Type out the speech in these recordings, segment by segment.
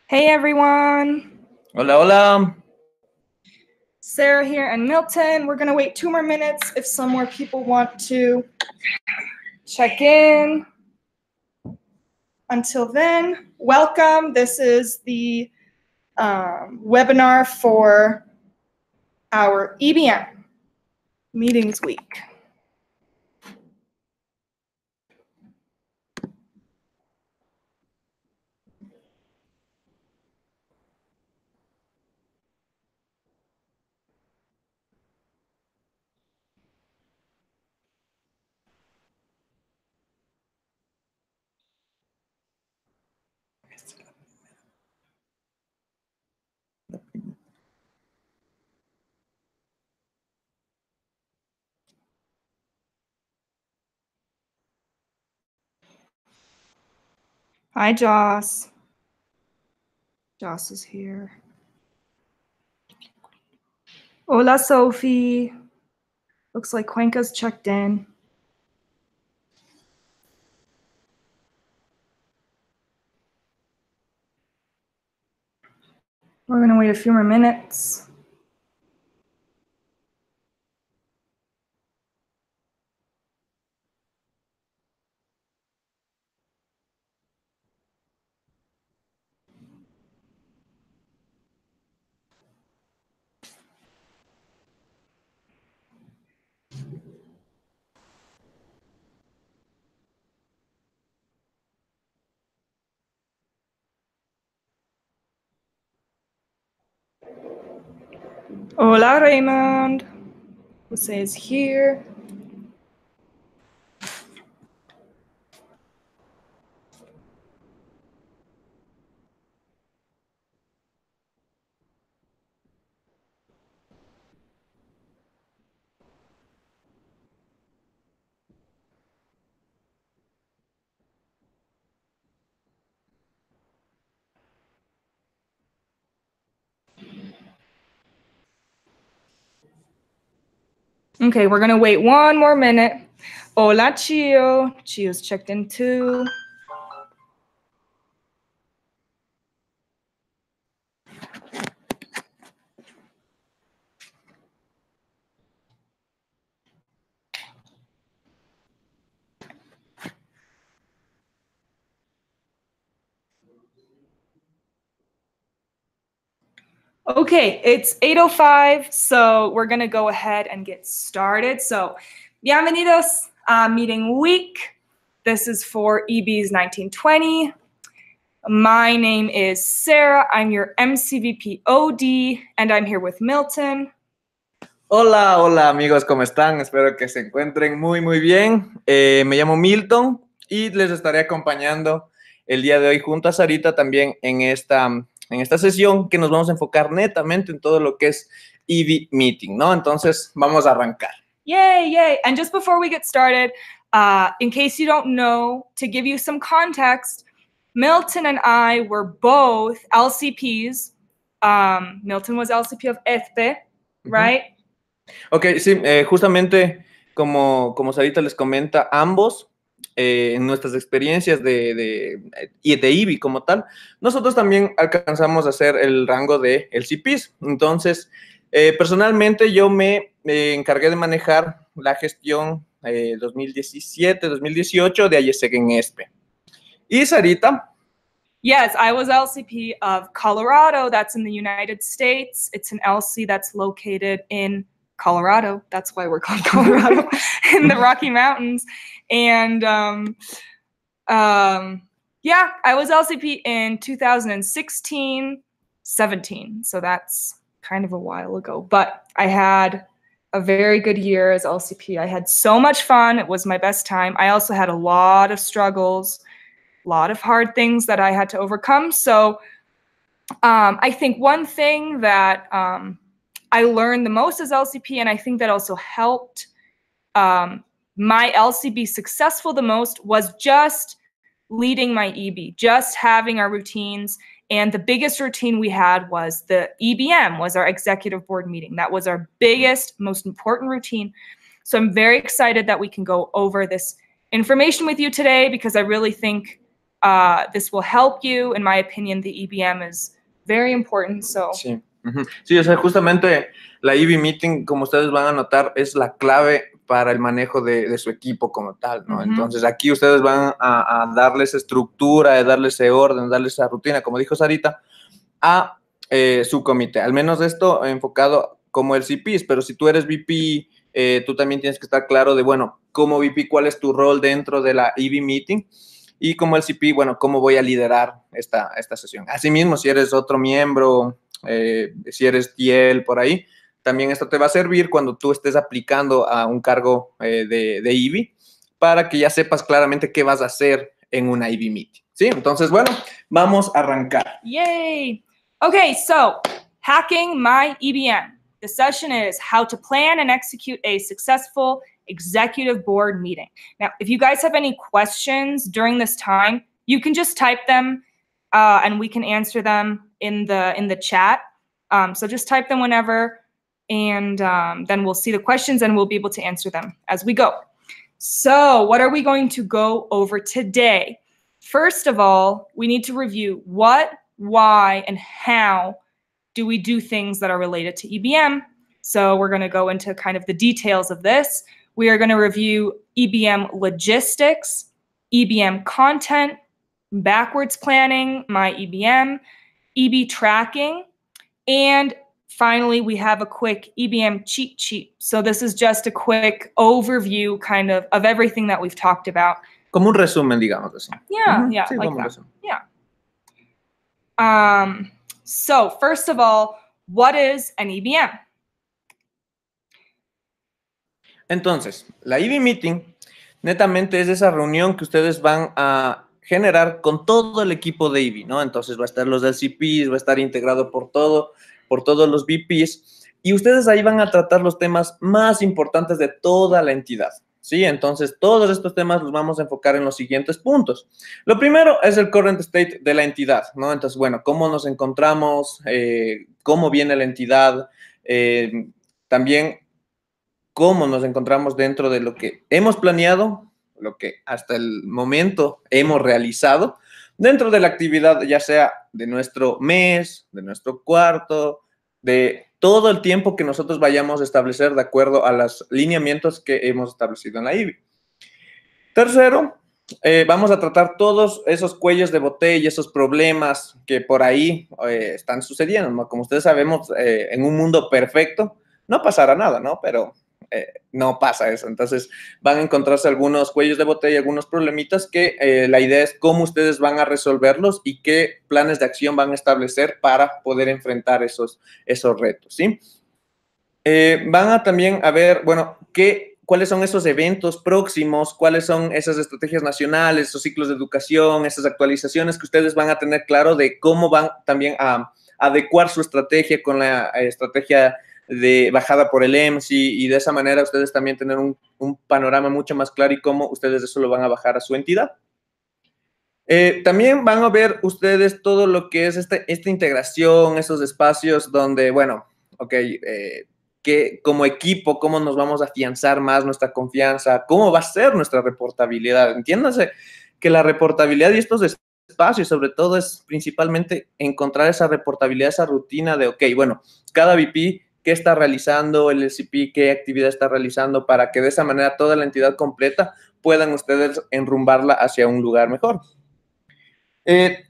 Hey everyone, Hola, hola. Sarah here and Milton. We're gonna wait 2 more minutes if some more people want to check in. Until then, welcome. This is the webinar for our EBM meetings week. Hi, Joss. Joss is here. Hola, Sophie. Looks like Cuenca's checked in. We're gonna wait a few more minutes. Hola, Raymond. Jose is here. Okay, we're gonna wait 1 more minute. Hola, Chio. Chio's checked in too. Okay, it's 8:05, so we're gonna go ahead and get started. So, bienvenidos a Meeting Week. This is for EB's 1920. My name is Sarah. I'm your MCVP OD, and I'm here with Milton. Hola, hola amigos, ¿cómo están? Espero que se encuentren muy bien. Me llamo Milton y les estaré acompañando el día de hoy junto a Sarita también en esta sesión que nos vamos a enfocar netamente en todo lo que es EB Meeting, ¿no? Entonces, vamos a arrancar. Yay, yay. And just before we get started, in case you don't know, to give you some context, Milton and I were both LCPs. Milton was LCP of EFPE, right? Ok, sí, justamente como Sarita les comenta, ambos en nuestras experiencias de IBI como tal, nosotros también alcanzamos a hacer el rango de LCPs. Entonces, personalmente yo me encargué de manejar la gestión 2017-2018 de IESEC en ESPE. ¿Y Sarita? Yes, I was LCP of Colorado. That's in the United States. It's an LC that's located in Colorado. That's why we're called Colorado, in the Rocky Mountains. And yeah, I was LCP in 2016, 17. So that's kind of a while ago. But I had a very good year as LCP. I had so much fun. It was my best time. I also had a lot of struggles, a lot of hard things that I had to overcome. So I think one thing that I learned the most as LCP, and I think that also helped my LC be successful the most, was just leading my EB, just having our routines. And the biggest routine we had was the EBM, was our executive board meeting. That was our biggest, most important routine. So I'm very excited that we can go over this information with you today, because I really think This will help you. In my opinion, the EBM is very important. So. Sí. Sí, o sea, justamente la EB Meeting, como ustedes van a notar, es la clave para el manejo de su equipo como tal, ¿no? Entonces, aquí ustedes van a darles estructura, a darles ese orden, darles esa rutina, como dijo Sarita, a su comité. Al menos esto enfocado como el CPs, pero si tú eres VP, tú también tienes que estar claro de, bueno, como VP, cuál es tu rol dentro de la EB Meeting. Y como el CP, bueno, cómo voy a liderar esta sesión. Asimismo, si eres otro miembro, si eres TL por ahí, también esto te va a servir cuando tú estés aplicando a un cargo de EB para que ya sepas claramente qué vas a hacer en una EB Meeting. ¿Sí? Entonces, bueno, vamos a arrancar. Yay! Okay, so hacking my EBM. The session is how to plan and execute a successful executive board meeting. Now, if you guys have any questions during this time, you can just type them and we can answer them in the chat. So just type them whenever, and then we'll see the questions and we'll be able to answer them as we go. So what are we going to go over today? First of all, we need to review what, why, and how do we do things that are related to EBM. So we're going to go into kind of the details of this. We are going to review EBM logistics, EBM content, backwards planning, my EBM, EB tracking, and finally, we have a quick EBM cheat sheet. So this is just a quick overview kind of everything that we've talked about. Como un resumen, digamos así. Yeah, yeah, sí, like that. Resumen. Yeah. So first of all, what is an EBM? Entonces, la EB Meeting netamente es esa reunión que ustedes van a generar con todo el equipo de EB, ¿no? Entonces va a estar los LCPs, va a estar integrado por todos los VPs, y ustedes ahí van a tratar los temas más importantes de toda la entidad, ¿sí? Entonces, todos estos temas los vamos a enfocar en los siguientes puntos. Lo primero es el current state de la entidad, ¿no? Entonces, bueno, cómo nos encontramos, cómo viene la entidad, también cómo nos encontramos dentro de lo que hemos planeado, lo que hasta el momento hemos realizado, dentro de la actividad, ya sea de nuestro mes, de nuestro cuarto, de todo el tiempo que nosotros vayamos a establecer de acuerdo a los lineamientos que hemos establecido en la IBI. Tercero, vamos a tratar todos esos cuellos de botella, esos problemas que por ahí están sucediendo, ¿no? Como ustedes sabemos, en un mundo perfecto no pasará nada, ¿no? Pero no pasa eso. Entonces van a encontrarse algunos cuellos de botella, algunos problemitas que la idea es cómo ustedes van a resolverlos y qué planes de acción van a establecer para poder enfrentar esos retos, ¿sí? Van a también a ver, bueno, cuáles son esos eventos próximos, cuáles son esas estrategias nacionales, esos ciclos de educación, esas actualizaciones que ustedes van a tener claro de cómo van también a adecuar su estrategia con la estrategia de bajada por el EMS y de esa manera ustedes también tener un panorama mucho más claro y cómo ustedes eso lo van a bajar a su entidad. También van a ver ustedes todo lo que es esta integración, esos espacios donde, bueno, ok, que como equipo, cómo nos vamos a afianzar más nuestra confianza, cómo va a ser nuestra reportabilidad. Entiéndase que la reportabilidad y estos espacios, sobre todo, es principalmente encontrar esa reportabilidad, esa rutina de, ok, bueno, cada VP, qué está realizando, el LCP, qué actividad está realizando, para que de esa manera toda la entidad completa puedan ustedes enrumbarla hacia un lugar mejor.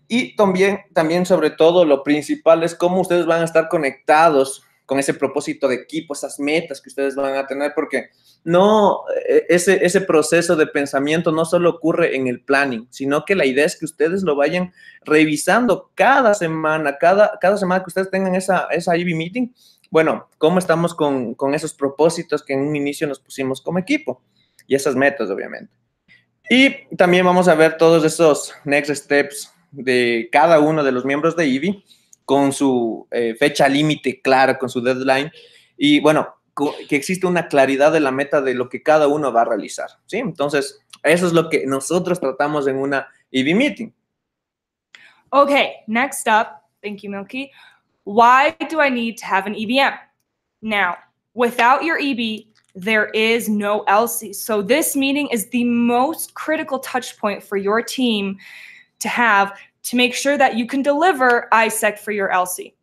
Y también, sobre todo, lo principal es cómo ustedes van a estar conectados con ese propósito de equipo, esas metas que ustedes van a tener, porque no, ese proceso de pensamiento no solo ocurre en el planning, sino que la idea es que ustedes lo vayan revisando cada semana, cada semana que ustedes tengan esa EB Meeting. Bueno, ¿cómo estamos con esos propósitos que en un inicio nos pusimos como equipo? Y esas metas, obviamente. Y también vamos a ver todos esos next steps de cada uno de los miembros de EB con su fecha límite clara, con su deadline. Y bueno, que existe una claridad de la meta de lo que cada uno va a realizar, ¿sí? Entonces, eso es lo que nosotros tratamos en una EB Meeting. Okay, next up, thank you, Milky. Why do I need to have an EBM? Now, without your EB, there is no LC. So this meeting is the most critical touch point for your team to have to make sure that you can deliver ISEC for your LC.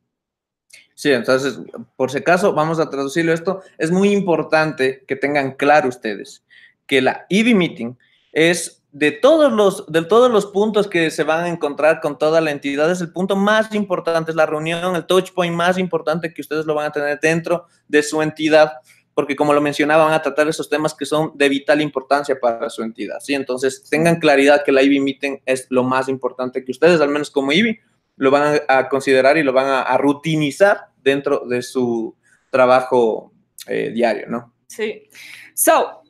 Sí, entonces, por si acaso, vamos a traducirlo esto. Es muy importante que tengan claro ustedes que la EB Meeting es de todos los puntos que se van a encontrar con toda la entidad, es el punto más importante, es la reunión, el touch point más importante que ustedes lo van a tener dentro de su entidad, porque como lo mencionaba, van a tratar esos temas que son de vital importancia para su entidad, ¿sí? Entonces, tengan claridad que la EB Meeting es lo más importante que ustedes, al menos como EB, lo van a considerar y lo van a rutinizar dentro de su trabajo diario, ¿no? Sí. So,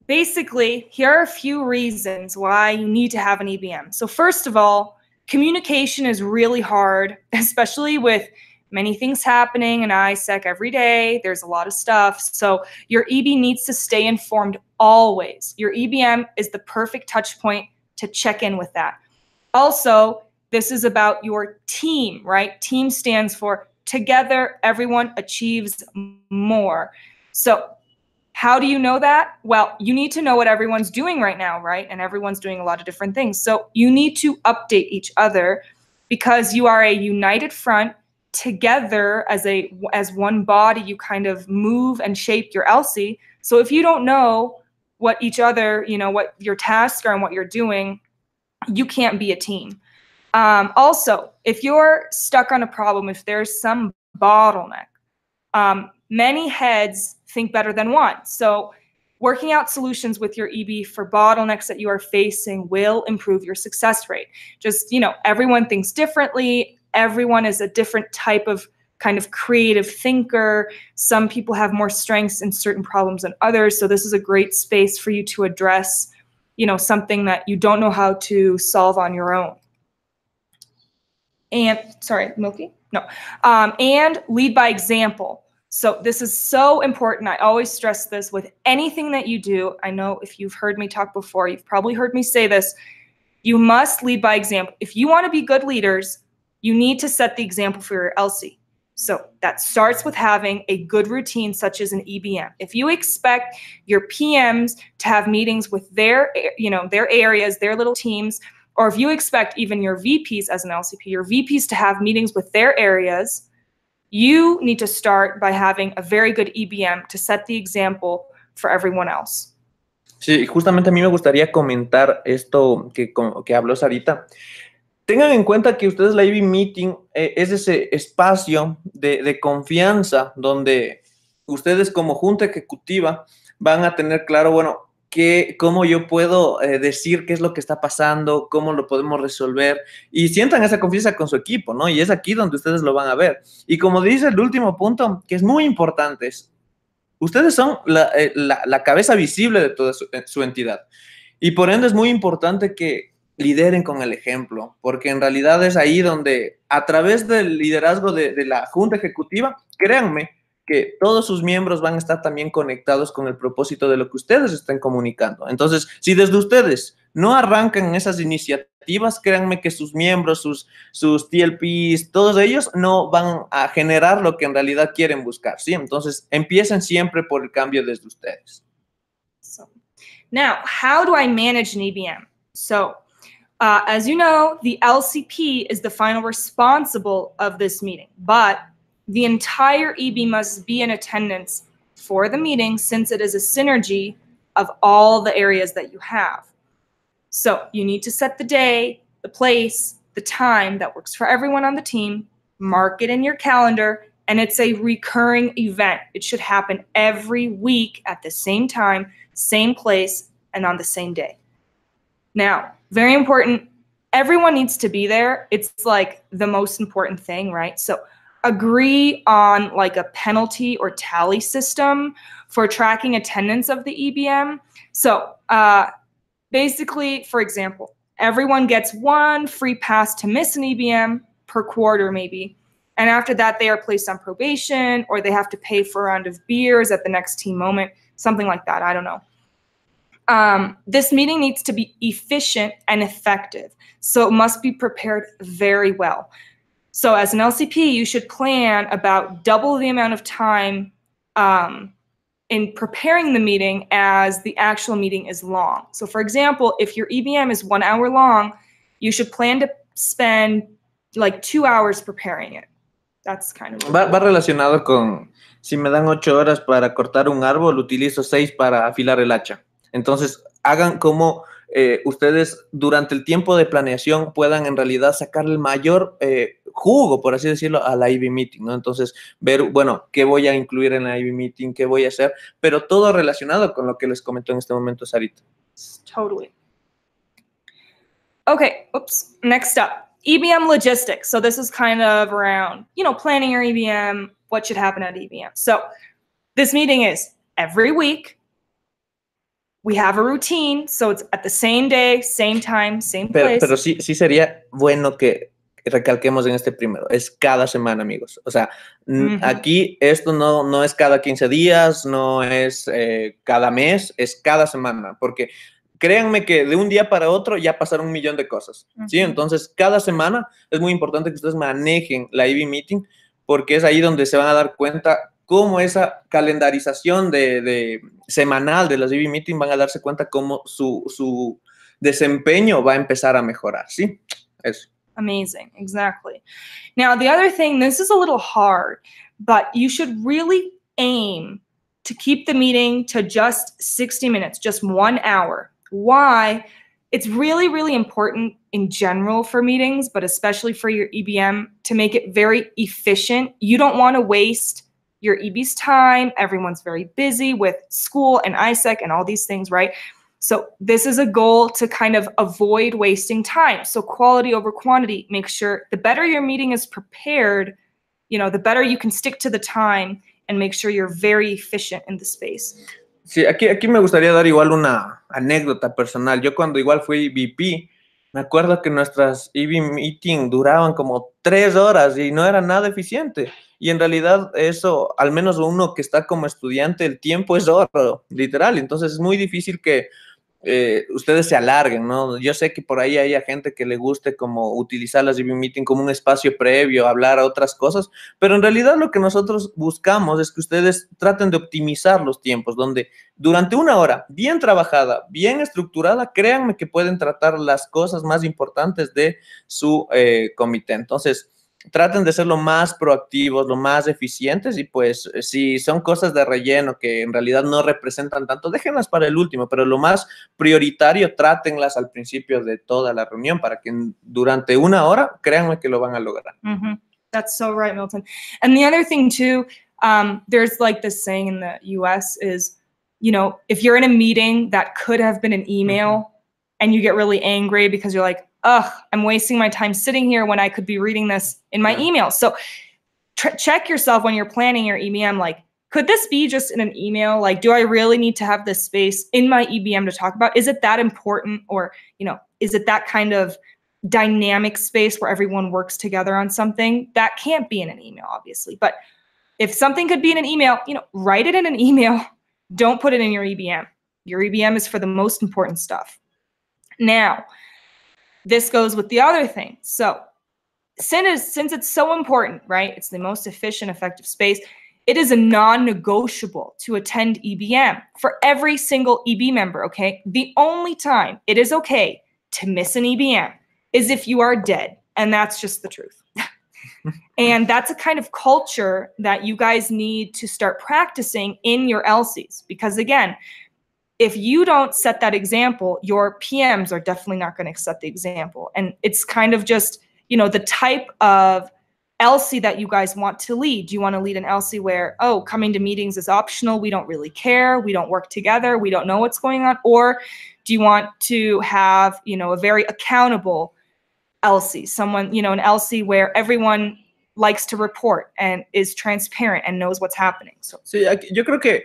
basically, here are a few reasons why you need to have an EBM. So first of all, communication is really hard, especially with many things happening in ISEC every day. There's a lot of stuff. So your EB needs to stay informed always. Your EBM is the perfect touch point to check in with that. Also, this is about your team, right? Team stands for together, everyone achieves more. So how do you know that? Well, you need to know what everyone's doing right now, right? And everyone's doing a lot of different things. So you need to update each other because you are a united front. Together as one body, you kind of move and shape your LC. So if you don't know what each other, what your tasks are and what you're doing, you can't be a team. Also, if you're stuck on a problem, if there's some bottleneck, many heads think better than one. So working out solutions with your EB for bottlenecks that you are facing will improve your success rate. Just, everyone thinks differently. Everyone is a different type of kind of creative thinker. Some people have more strengths in certain problems than others. So this is a great space for you to address, something that you don't know how to solve on your own. And, sorry, Milky? No. And lead by example. So this is so important. I always stress this with anything that you do. I know if you've heard me talk before, you've probably heard me say this. You must lead by example. If you want to be good leaders, you need to set the example for your LC. So that starts with having a good routine such as an EBM. If you expect your PMs to have meetings with their areas, their little teams, or if you expect even your VPs as an LCP, your VPs to have meetings with their areas, you need to start by having a very good EBM to set the example for everyone else. Sí, justamente a mí me gustaría comentar esto que habló Sarita. Tengan en cuenta que ustedes la EB Meeting es ese espacio de confianza donde ustedes como junta ejecutiva van a tener claro, bueno, cómo yo puedo decir qué es lo que está pasando, cómo lo podemos resolver y sientan esa confianza con su equipo, ¿no? Y es aquí donde ustedes lo van a ver. Y como dice el último punto, que es muy importante, ustedes son la cabeza visible de toda su entidad. Y por ende es muy importante que lideren con el ejemplo, porque en realidad es ahí donde a través del liderazgo de la junta ejecutiva, créanme que todos sus miembros van a estar también conectados con el propósito de lo que ustedes estén comunicando. Entonces, si desde ustedes no arrancan esas iniciativas, créanme que sus miembros, sus TLPs, todos ellos no van a generar lo que en realidad quieren buscar, ¿sí? Entonces, empiecen siempre por el cambio desde ustedes. So, now, how do I manage an EBM? So, as you know, the LCP is the final responsible of this meeting, but the entire EB must be in attendance for the meeting since it is a synergy of all the areas that you have. So you need to set the day, the place, the time that works for everyone on the team, mark it in your calendar, and it's a recurring event. It should happen every week at the same time, same place, and on the same day. Now, very important, everyone needs to be there. It's like the most important thing, right? So agree on like a penalty or tally system for tracking attendance of the EBM. So basically, for example, everyone gets one free pass to miss an EBM per quarter maybe. And after that, they are placed on probation or they have to pay for a round of beers at the next team moment, something like that. I don't know. This meeting needs to be efficient and effective. So it must be prepared very well. So as an LCP, you should plan about double the amount of time in preparing the meeting as the actual meeting is long. So for example, if your EBM is 1 hour long, you should plan to spend like 2 hours preparing it. That's kind of va relacionado con, si me dan 8 horas para cortar un árbol, utilizo 6 para afilar el hacha. Entonces, hagan como ustedes durante el tiempo de planeación puedan en realidad sacar el mayor jugo, por así decirlo, a la IB Meeting, ¿no? Entonces, ver, bueno, qué voy a incluir en la IB Meeting, qué voy a hacer, pero todo relacionado con lo que les comentó en este momento Sarita. Totally. Okay, oops, next up. EBM logistics. So this is kind of around, you know, planning your EBM, what should happen at EBM. So this meeting is every week. We have a routine, so it's at the same day, same time, same place. Pero sí sería bueno que recalquemos en este primero. Es cada semana, amigos. O sea, aquí esto no es cada 15 días, no es cada mes, es cada semana. Porque créanme que de un día para otro ya pasaron 1 millón de cosas. ¿Sí? Entonces, cada semana es muy importante que ustedes manejen la IB Meeting porque es ahí donde se van a dar cuenta cómo esa calendarización de semanal de las IB Meeting van a darse cuenta cómo su desempeño va a empezar a mejorar, ¿sí? Eso. Amazing, exactly. Now, the other thing, this is a little hard, but you should really aim to keep the meeting to just 60 minutes, just 1 hour. Why? It's really, really important in general for meetings, but especially for your EBM to make it very efficient. You don't want to waste your EB's time. Everyone's very busy with school and ISEC and all these things, right? So this is a goal to kind of avoid wasting time. So quality over quantity, make sure the better your meeting is prepared, you know, the better you can stick to the time and make sure you're very efficient in the space. Sí, aquí me gustaría dar igual una anécdota personal. Yo cuando igual fui VP, me acuerdo que nuestras EB Meeting duraban como 3 horas y no era nada eficiente. Y en realidad eso, al menos uno que está como estudiante, el tiempo es oro, literal. Entonces es muy difícil que ustedes se alarguen, ¿no? Yo sé que por ahí hay gente que le guste como utilizar las EB Meeting como un espacio previo, hablar a otras cosas, pero en realidad lo que nosotros buscamos es que ustedes traten de optimizar los tiempos, donde durante 1 hora, bien trabajada, bien estructurada, créanme que pueden tratar las cosas más importantes de su comité. Entonces, traten de ser lo más proactivos, lo más eficientes y pues si son cosas de relleno que en realidad no representan tanto, déjenlas para el último, pero lo más prioritario, trátenlas al principio de toda la reunión para que durante 1 hora, créanme que lo van a lograr. That's so right, Milton. And the other thing too, there's like this saying in the US is, you know, if you're in a meeting that could have been an email and you get really angry because you're like, ugh, I'm wasting my time sitting here when I could be reading this in my email. So check yourself when you're planning your EBM, like, could this be just in an email? Like, do I really need to have this space in my EBM to talk about? Is it that important? Or, you know, is it that kind of dynamic space where everyone works together on something? That can't be in an email, obviously. But if something could be in an email, you know, write it in an email. Don't put it in your EBM. Your EBM is for the most important stuff. Now, this goes with the other thing. So since it's so important, right? It's the most efficient, effective space. It is a non-negotiable to attend EBM for every single EB member, okay? The only time it is okay to miss an EBM is if you are dead, and that's just the truth. And that's a kind of culture that you guys need to start practicing in your LCs, because again, if you don't set that example, your PMs are definitely not going to set the example. And it's kind of just, you know, the type of LC that you guys want to lead. Do you want to lead an LC where, oh, coming to meetings is optional, we don't really care, we don't work together, we don't know what's going on? Or do you want to have, you know, a very accountable LC, someone, you know, an LC where everyone likes to report and is transparent and knows what's happening? So. Sí, yo creo que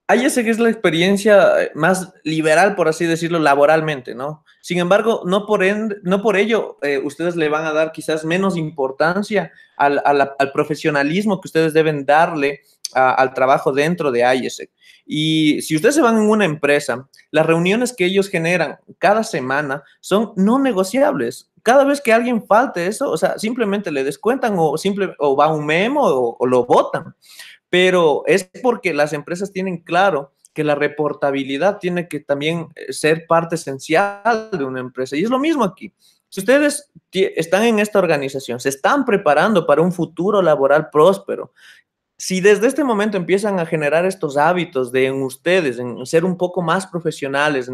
ISEC es la experiencia más liberal, por así decirlo, laboralmente, ¿no? Sin embargo, no por ello ustedes le van a dar quizás menos importancia al profesionalismo que ustedes deben darle al trabajo dentro de ISEC. Y si ustedes se van en una empresa, las reuniones que ellos generan cada semana son no negociables. Cada vez que alguien falte eso, o sea, simplemente le descuentan o va un memo o lo botan. pero es porque las empresas tienen claro que la reportabilidad tiene que también ser parte esencial de una empresa. Y es lo mismo aquí. Si ustedes están en esta organización, se están preparando para un futuro laboral próspero, si desde este momento empiezan a generar estos hábitos de en ustedes, en ser un poco más profesionales,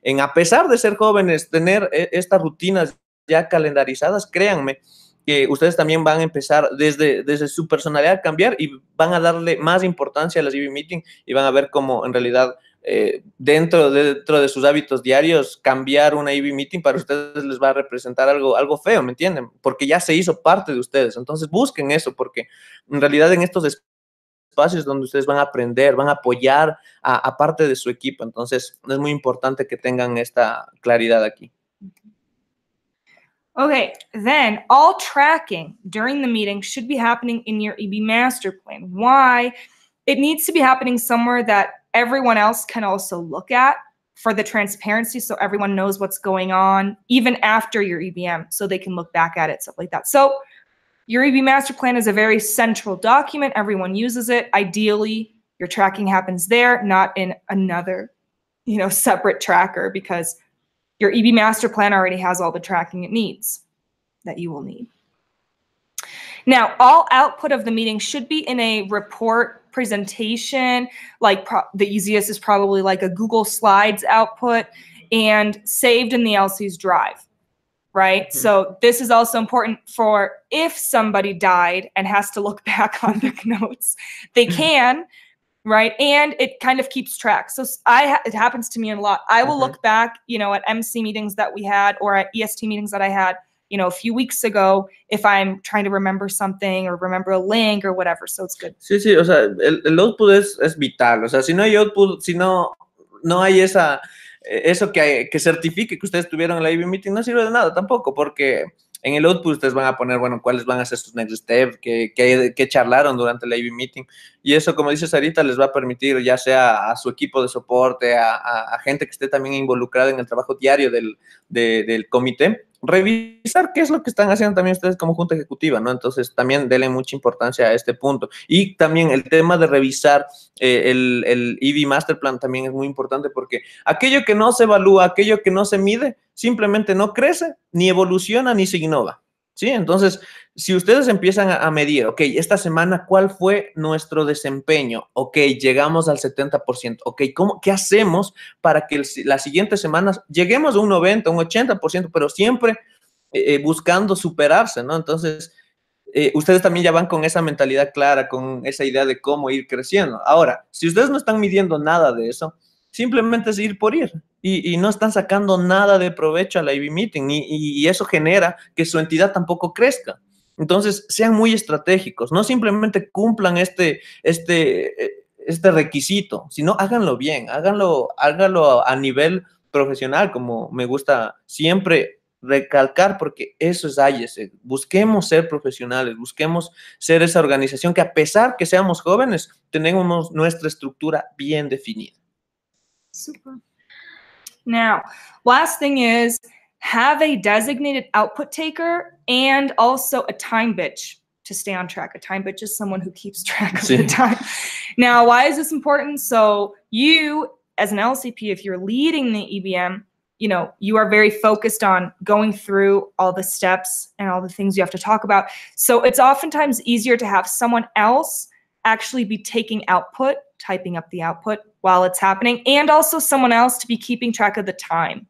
en a pesar de ser jóvenes, tener estas rutinas ya calendarizadas, créanme que ustedes también van a empezar desde su personalidad a cambiar y van a darle más importancia a las EV Meeting y van a ver cómo en realidad dentro de sus hábitos diarios, cambiar una EV Meeting para ustedes les va a representar algo feo, ¿me entienden? Porque ya se hizo parte de ustedes. Entonces busquen eso, porque en realidad en estos espacios donde ustedes van a aprender, van a apoyar a parte de su equipo. Entonces, es muy importante que tengan esta claridad aquí. Okay, then all tracking during the meeting should be happening in your EB master plan. Why? It needs to be happening somewhere that everyone else can also look at for the transparency, so everyone knows what's going on, even after your EBM, so they can look back at it, stuff like that. So your EB master plan is a very central document. Everyone uses it. Ideally, your tracking happens there, not in another, separate tracker, because your EB master plan already has all the tracking it needs that you will need. Now, all output of the meeting should be in a report presentation. Like the easiest is probably like a Google Slides output and saved in the LC's drive, right? Mm-hmm. So this is also important for if somebody died and has to look back on the notes, they can. Right. And it kind of keeps track. So it happens to me a lot. I will look back, at MC meetings that we had or at EST meetings that I had, a few weeks ago, if I'm trying to remember something or remember a link or whatever. So it's good. Sí, sí. O sea, el output es vital. O sea, si no hay output, si no hay eso que certifique que ustedes tuvieron la EV Meeting, no sirve de nada tampoco, porque en el output ustedes van a poner, bueno, cuáles van a ser sus next steps, qué charlaron durante la EV Meeting. Y eso, como dice Sarita, les va a permitir, ya sea a su equipo de soporte, a gente que esté también involucrada en el trabajo diario del comité, revisar qué es lo que están haciendo también ustedes como junta ejecutiva, ¿no? Entonces, también denle mucha importancia a este punto. Y también el tema de revisar el EV Master Plan también es muy importante, porque aquello que no se evalúa, aquello que no se mide, simplemente no crece, ni evoluciona, ni se innova, ¿sí? Entonces, si ustedes empiezan a medir, ok, esta semana, ¿cuál fue nuestro desempeño? Ok, llegamos al 70%. Ok, ¿qué hacemos para que las siguientes semanas lleguemos a un 90%, un 80%, pero siempre buscando superarse, ¿no? Entonces, ustedes también ya van con esa mentalidad clara, con esa idea de cómo ir creciendo. Ahora, si ustedes no están midiendo nada de eso, simplemente es ir por ir y no están sacando nada de provecho a la EV Meeting y eso genera que su entidad tampoco crezca. Entonces, sean muy estratégicos, no simplemente cumplan este requisito, sino háganlo bien, háganlo a nivel profesional, como me gusta siempre recalcar, porque eso es IESEG. Busquemos ser profesionales, busquemos ser esa organización que, a pesar que seamos jóvenes, tenemos nuestra estructura bien definida. Super. Now, last thing is, have a designated output taker and also a time bitch to stay on track. A time bitch is someone who keeps track of the time. Now, why is this important? So you, as an LCP, if you're leading the EBM, you are very focused on going through all the steps and all the things you have to talk about. So it's oftentimes easier to have someone else actually be taking output, typing up the output while it's happening, and also someone else to be keeping track of the time.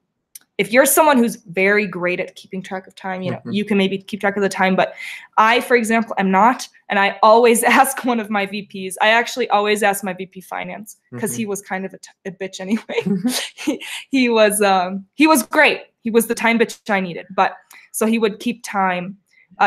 If you're someone who's very great at keeping track of time, you can maybe keep track of the time, but I, for example, am not, and I always ask one of my VPs. I actually always ask my VP Finance, because he was kind of a bitch anyway. He was great. He was the time bitch I needed, but so he would keep time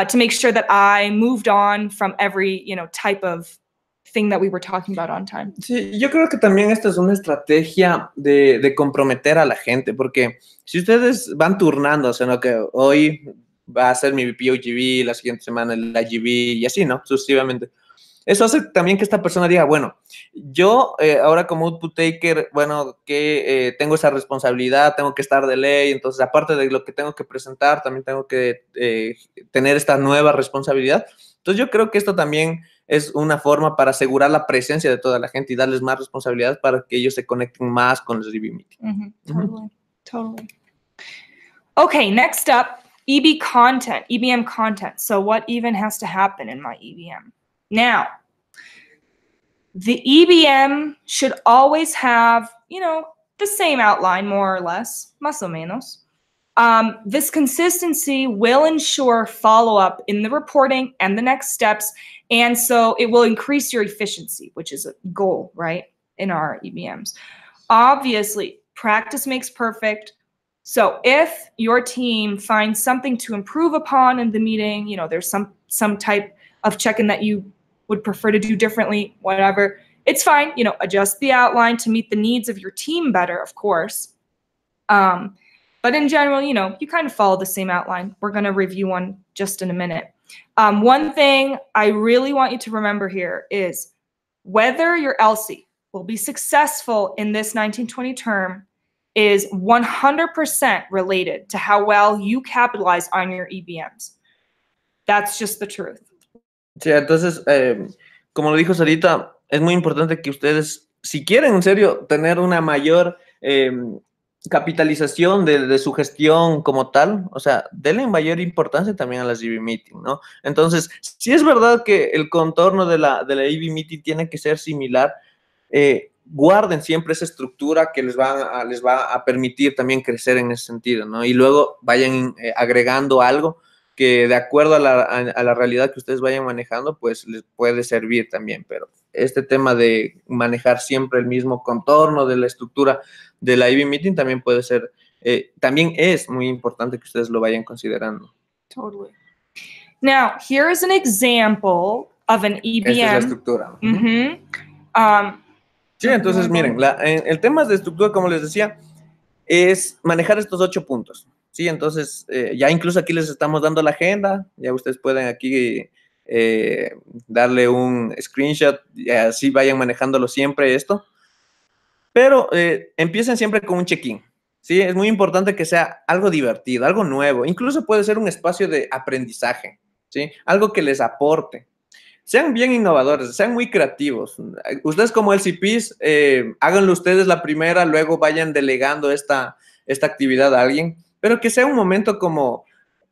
to make sure that I moved on from every, type of thing that we were talking about on time. Sí, yo creo que también esta es una estrategia de comprometer a la gente, porque si ustedes van turnando, o sea, ¿no? Que hoy va a ser mi VP OGB, la siguiente semana el IGB y así, ¿no? Sucesivamente. Eso hace también que esta persona diga, bueno, yo ahora como output taker, bueno, que tengo esa responsabilidad, tengo que estar de ley, entonces aparte de lo que tengo que presentar, también tengo que tener esta nueva responsabilidad. Entonces yo creo que esto también es una forma para asegurar la presencia de toda la gente y darles más responsabilidad para que ellos se conecten más con los EB Meeting. Totally. Okay, next up, EB content, EBM content. So what even has to happen in my EBM? Now, the EBM should always have, the same outline, more or less, más o menos. This consistency will ensure follow-up in the reporting and the next steps, and so it will increase your efficiency, which is a goal, right, in our EBMs. Obviously, practice makes perfect. So if your team finds something to improve upon in the meeting, there's some type of check-in that you would prefer to do differently, whatever, it's fine. Adjust the outline to meet the needs of your team better, of course. But in general, you kind of follow the same outline. We're going to review one just in a minute. One thing I really want you to remember here is whether your LC will be successful in this 1920 term is 100% related to how well you capitalize on your EBMs. That's just the truth. Sí, entonces, como lo dijo Sarita, es muy importante que ustedes, si quieren en serio tener una mayor capitalización de su gestión como tal, o sea, denle mayor importancia también a las EB Meeting, ¿no? Entonces, si es verdad que el contorno de la EB Meeting tiene que ser similar, guarden siempre esa estructura que les va a permitir también crecer en ese sentido, ¿no? Y luego vayan agregando algo que de acuerdo a la realidad que ustedes vayan manejando, pues les puede servir también, pero este tema de manejar siempre el mismo contorno de la estructura de la EB Meeting también puede ser, también es muy importante que ustedes lo vayan considerando. Totally. Now, here is an example of an EBM. Esta es la estructura. Sí, entonces miren, el tema de estructura, como les decía, es manejar estos 8 puntos. Sí, entonces ya incluso aquí les estamos dando la agenda, ya ustedes pueden aquí darle un screenshot y así vayan manejándolo siempre esto. Pero empiecen siempre con un check-in. Sí, es muy importante que sea algo divertido, algo nuevo. Incluso puede ser un espacio de aprendizaje, ¿sí? Algo que les aporte. Sean bien innovadores, sean muy creativos. Ustedes como LCPs, háganlo ustedes la primera, luego vayan delegando esta actividad a alguien, pero que sea un momento como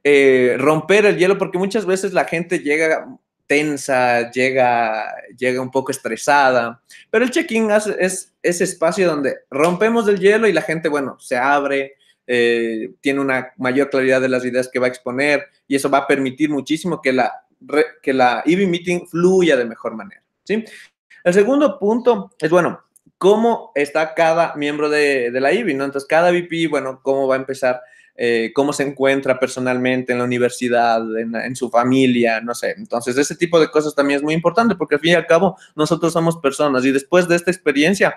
romper el hielo, porque muchas veces la gente llega tensa, llega un poco estresada, pero el check-in es ese espacio donde rompemos el hielo y la gente, bueno, se abre, tiene una mayor claridad de las ideas que va a exponer y eso va a permitir muchísimo que la EB Meeting fluya de mejor manera, ¿sí? El segundo punto es, bueno, cómo está cada miembro de la EB, ¿no? Entonces, cada VP, bueno, cómo va a empezar, cómo se encuentra personalmente en la universidad, en su familia, no sé. Entonces, ese tipo de cosas también es muy importante porque al fin y al cabo nosotros somos personas y después de esta experiencia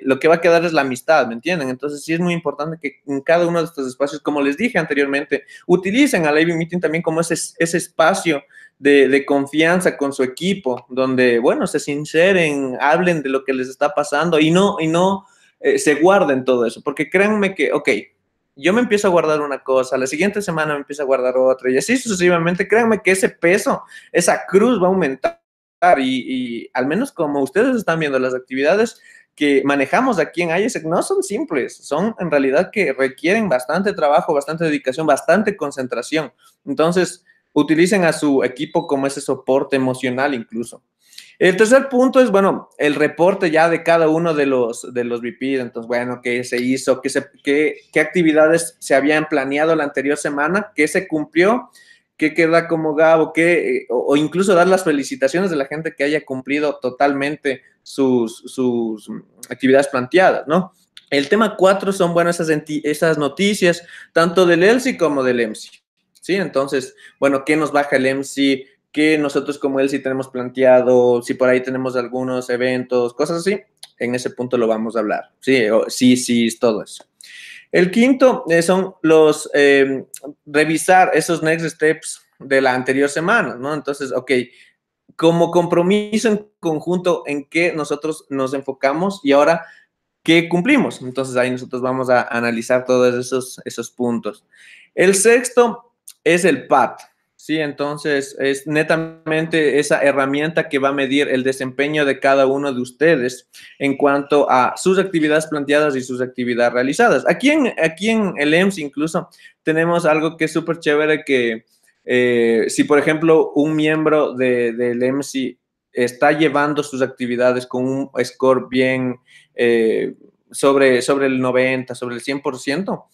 lo que va a quedar es la amistad, ¿me entienden? Entonces, sí es muy importante que en cada uno de estos espacios, como les dije anteriormente, utilicen a la EB Meeting también como ese espacio de confianza con su equipo, donde, bueno, se sinceren, hablen de lo que les está pasando y no se guarden todo eso, porque créanme que, ok, yo me empiezo a guardar una cosa, la siguiente semana me empiezo a guardar otra y así sucesivamente, créanme que ese peso, esa cruz va a aumentar y al menos como ustedes están viendo las actividades que manejamos aquí en IESEC no son simples, son en realidad que requieren bastante trabajo, bastante dedicación, bastante concentración. Entonces, utilicen a su equipo como ese soporte emocional incluso. El tercer punto es, bueno, el reporte ya de cada uno de los VP. Entonces, bueno, qué se hizo, qué actividades se habían planeado la anterior semana, qué se cumplió, qué queda como Gabo, o incluso dar las felicitaciones de la gente que haya cumplido totalmente sus actividades planteadas, ¿no? El tema 4 son, bueno, esas noticias, tanto del ELSI como del EMSI. ¿Sí? Entonces, bueno, ¿qué nos baja el EMSI? ¿Qué nosotros como ELSI tenemos planteado? Si por ahí tenemos algunos eventos, cosas así, en ese punto lo vamos a hablar. Sí, todo eso. El quinto son los revisar esos next steps de la anterior semana, ¿no? Entonces, ok, como compromiso en conjunto en qué nosotros nos enfocamos y ahora qué cumplimos. Entonces, ahí nosotros vamos a analizar todos esos puntos. El sexto es el PAT, Sí, entonces es netamente esa herramienta que va a medir el desempeño de cada uno de ustedes en cuanto a sus actividades planteadas y sus actividades realizadas. Aquí en el EMS incluso tenemos algo que es súper chévere que si por ejemplo un miembro del EMSI está llevando sus actividades con un score bien sobre el 90, sobre el 100%,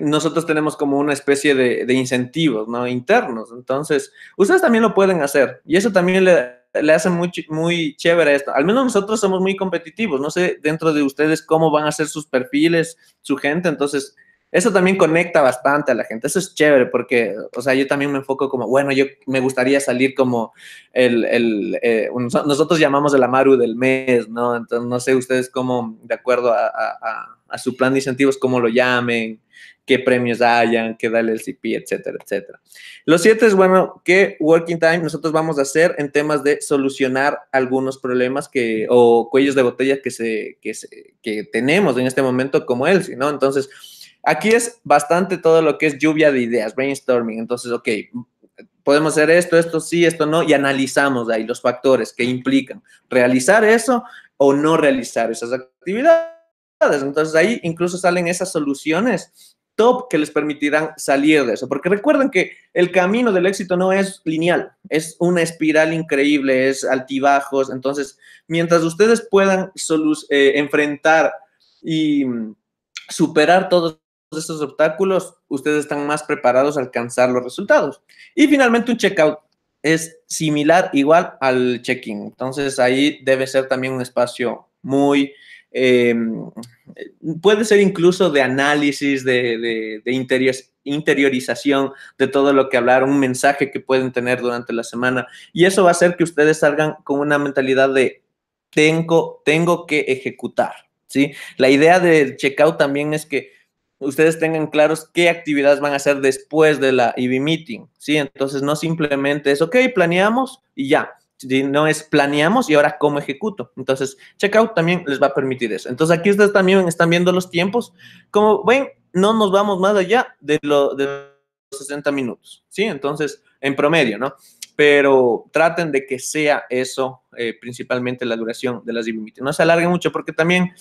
nosotros tenemos como una especie de incentivos, ¿no? Internos. Entonces, ustedes también lo pueden hacer. Y eso también le hace muy chévere esto. Al menos nosotros somos muy competitivos. No sé dentro de ustedes cómo van a ser sus perfiles, su gente. Entonces, eso también conecta bastante a la gente. Eso es chévere porque, o sea, yo también me enfoco como, bueno, yo me gustaría salir como nosotros llamamos el Amaru del mes, ¿no? Entonces, no sé ustedes cómo, de acuerdo a su plan de incentivos, cómo lo llamen, qué premios hayan, qué da el LCP, etcétera, etcétera. Lo 7 es, bueno, que Working Time nosotros vamos a hacer en temas de solucionar algunos problemas o cuellos de botella que tenemos en este momento como ELSI, ¿no? Entonces, aquí es bastante todo lo que es lluvia de ideas, brainstorming. Entonces, ok, podemos hacer esto sí, esto no, y analizamos ahí los factores que implican realizar eso o no realizar esas actividades. Entonces, ahí incluso salen esas soluciones top que les permitirán salir de eso. Porque recuerden que el camino del éxito no es lineal, es una espiral increíble, es altibajos. Entonces, mientras ustedes puedan enfrentar y superar todos estos obstáculos, ustedes están más preparados a alcanzar los resultados. Y finalmente un checkout es similar, igual al check-in. Entonces ahí debe ser también un espacio muy, puede ser incluso de análisis, de interiorización de todo lo que hablaron, un mensaje que pueden tener durante la semana. Y eso va a hacer que ustedes salgan con una mentalidad de tengo que ejecutar, ¿sí? La idea del checkout también es que ustedes tengan claros qué actividades van a hacer después de la EB Meeting, ¿sí? Entonces, no simplemente es, ok, planeamos y ya. No es planeamos y ahora cómo ejecuto. Entonces, checkout también les va a permitir eso. Entonces, aquí ustedes también están viendo los tiempos. Como ven, no nos vamos más allá de los 60 minutos, ¿sí? Entonces, en promedio, ¿no? Pero traten de que sea eso principalmente la duración de las EB Meetings. No se alargue mucho porque también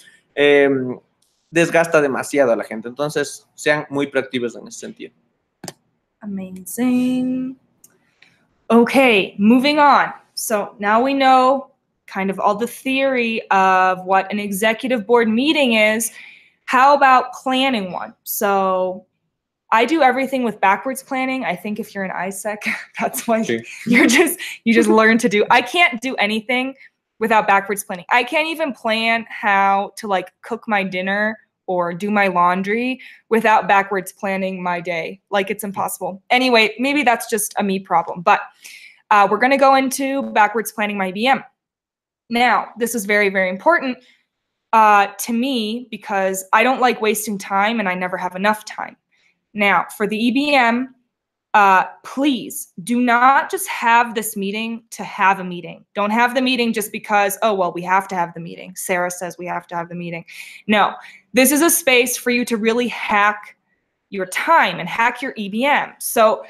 desgasta demasiado a la gente. Entonces, sean muy proactivos en ese sentido. Amazing. Okay, moving on. So now we know kind of all the theory of what an executive board meeting is. How about planning one? So I do everything with backwards planning. I think if you're in ISEC, that's what you just learn to do. I can't do anything without backwards planning. I can't even plan how to like cook my dinner or do my laundry without backwards planning my day. Like it's impossible. Anyway, maybe that's just a me problem, but we're going to go into backwards planning my EBM. Now, this is very, very important to me because I don't like wasting time and I never have enough time. Now, for the EBM, please do not just have this meeting to have a meeting. Don't have the meeting just because, oh, well, we have to have the meeting. Sarah says we have to have the meeting. No, this is a space for you to really hack your time and hack your EBM. So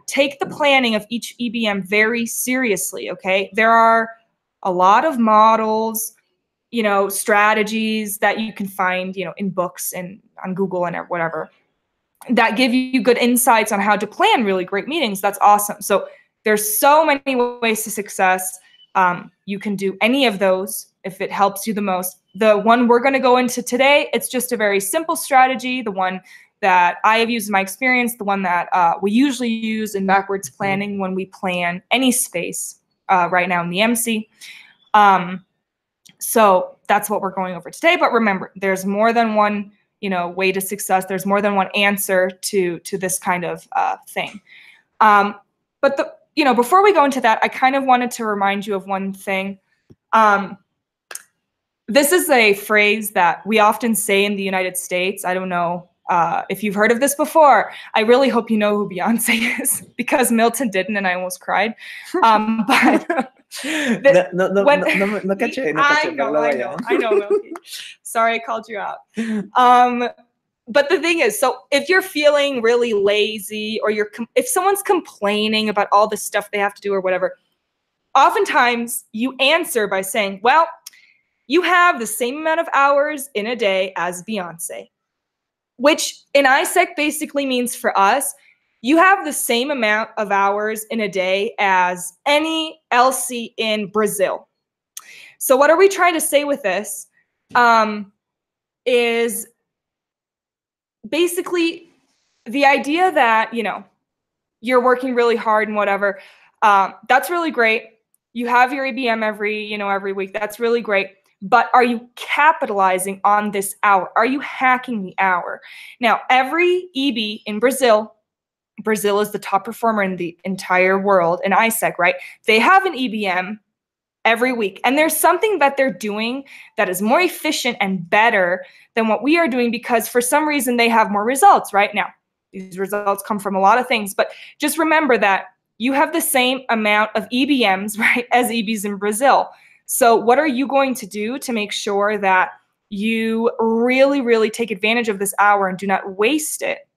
take the planning of each EBM very seriously, okay? There are a lot of models, you know, strategies that you can find, you know, in books and on Google and whatever, that give you good insights on how to plan really great meetings. That's awesome. So there's so many ways to success. You can do any of those if it helps you the most. The one we're going to go into today, it's just a very simple strategy, the one that I have used in my experience, the one that we usually use in backwards planning when we plan any space right now in the MC. So that's what we're going over today. But remember, there's more than one, you know, way to success. There's more than one answer to this kind of thing. But you know, before we go into that, I kind of wanted to remind you of one thing. This is a phrase that we often say in the United States. I don't know if you've heard of this before. I really hope you know who Beyonce is because Milton didn't and I almost cried. But no caché. I know, Milky. Sorry, I called you out. but the thing is, so if you're feeling really lazy or if someone's complaining about all the stuff they have to do or whatever, oftentimes you answer by saying, well, you have the same amount of hours in a day as Beyonce, which in ISEC basically means for us, you have the same amount of hours in a day as any LC in Brazil. So what are we trying to say with this? Is basically the idea that, you know, you're working really hard and whatever. That's really great. You have your EBM every week. That's really great. But are you capitalizing on this hour? Are you hacking the hour? Now, every EB in Brazil is the top performer in the entire world in ISEC, right? They have an EBM every week. And there's something that they're doing that is more efficient and better than what we are doing because for some reason they have more results right now. These results come from a lot of things, but just remember that you have the same amount of EBMs, right, as EBs in Brazil. So what are you going to do to make sure that you really, really take advantage of this hour and do not waste it?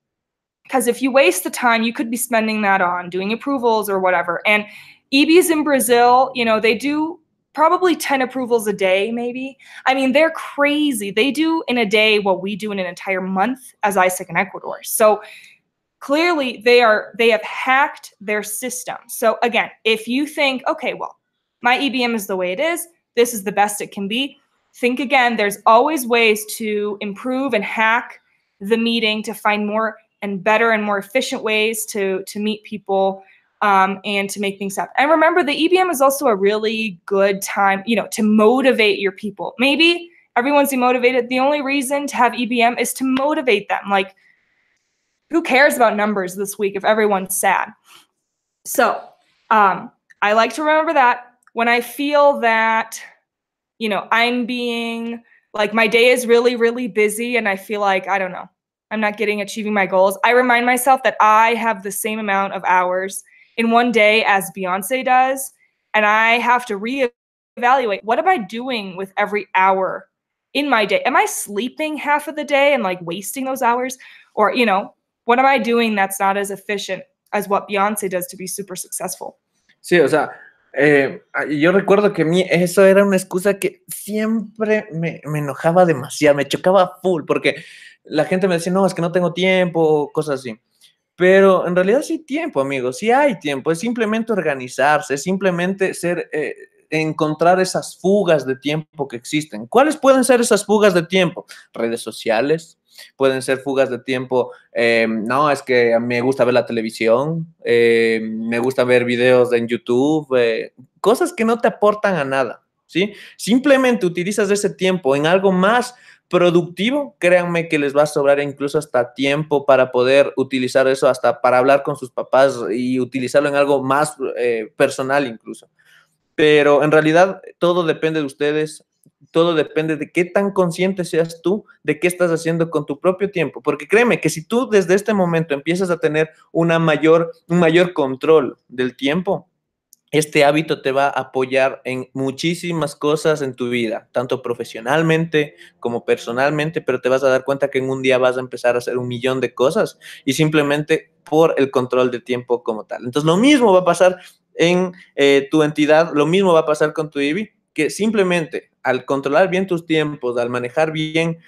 Because if you waste the time, you could be spending that on doing approvals or whatever. And EBs in Brazil, you know, they do probably 10 approvals a day, maybe. I mean, they're crazy. They do in a day what we do in an entire month as ISEC in Ecuador. So clearly they have hacked their system. So again, if you think, okay, well, my EBM is the way it is, this is the best it can be, think again. There's always ways to improve and hack the meeting to find more and better and more efficient ways to meet people and to make things happen. And remember, the EBM is also a really good time, you know, to motivate your people. Maybe everyone's demotivated. The only reason to have EBM is to motivate them. Like, who cares about numbers this week if everyone's sad? So I like to remember that when I feel that, you know, I'm being like, my day is really, really busy and I feel like, I don't know, I'm not achieving my goals. I remind myself that I have the same amount of hours in one day as Beyonce does. And I have to reevaluate, what am I doing with every hour in my day? Am I sleeping half of the day and like wasting those hours? Or, you know, what am I doing that's not as efficient as what Beyonce does to be super successful? Sí, o sea, yo recuerdo que a mí eso era una excusa que siempre me enojaba demasiado, me chocaba full, porque la gente me decía, no, es que no tengo tiempo, cosas así. Pero en realidad sí hay tiempo, amigos, sí hay tiempo. Es simplemente organizarse, es simplemente encontrar esas fugas de tiempo que existen. ¿Cuáles pueden ser esas fugas de tiempo? Redes sociales, pueden ser fugas de tiempo. No, es que me gusta ver la televisión, me gusta ver videos en YouTube, cosas que no te aportan a nada, ¿sí? Simplemente utilizas ese tiempo en algo más productivo, créanme que les va a sobrar incluso hasta tiempo para poder utilizar eso, hasta para hablar con sus papás y utilizarlo en algo más personal incluso. Pero en realidad todo depende de ustedes, todo depende de qué tan consciente seas tú de qué estás haciendo con tu propio tiempo, porque créeme que si tú desde este momento empiezas a tener un mayor control del tiempo, este hábito te va a apoyar en muchísimas cosas en tu vida, tanto profesionalmente como personalmente, pero te vas a dar cuenta que en un día vas a empezar a hacer 1.000.000 de cosas y simplemente por el control de tiempo como tal. Entonces, lo mismo va a pasar en tu entidad, lo mismo va a pasar con tu IBI, que simplemente al controlar bien tus tiempos, al manejar bien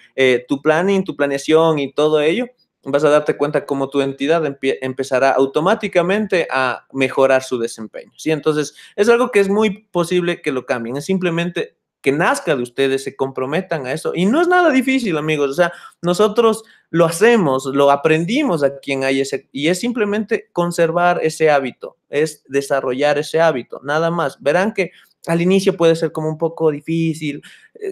tu planning, tu planeación y todo ello, vas a darte cuenta cómo tu entidad empezará automáticamente a mejorar su desempeño, ¿sí? Entonces, es algo que es muy posible que lo cambien. Es simplemente que nazca de ustedes, se comprometan a eso. Y no es nada difícil, amigos. O sea, nosotros lo hacemos, lo aprendimos aquí en ISEC y es simplemente conservar ese hábito, es desarrollar ese hábito, nada más. Verán que al inicio puede ser como un poco difícil.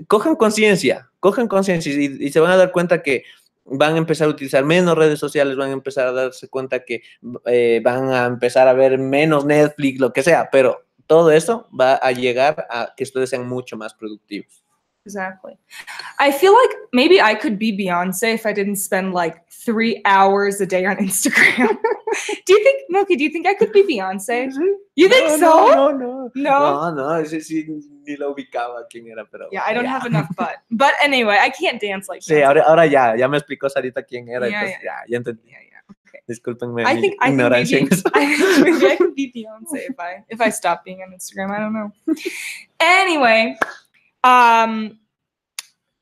Cojan conciencia y se van a dar cuenta que van a empezar a utilizar menos redes sociales, van a empezar a darse cuenta que van a empezar a ver menos Netflix, lo que sea, pero todo eso va a llegar a que ustedes sean mucho más productivos. Exactly. I feel like maybe I could be Beyonce if I didn't spend like 3 hours a day on Instagram. Do you think I could be Beyonce? You think so? No, ni la ubicaba quién era, pero Yeah, I don't have enough butt. But anyway, I can't dance like Sí, that. ahora ya me explicó Sarita quién era, Yeah, entonces ya entendí. Yeah. Okay. Discúlpenme I mi think ignorancia en maybe eso. maybe I could be Beyonce if I stop being on Instagram. I don't know. Anyway,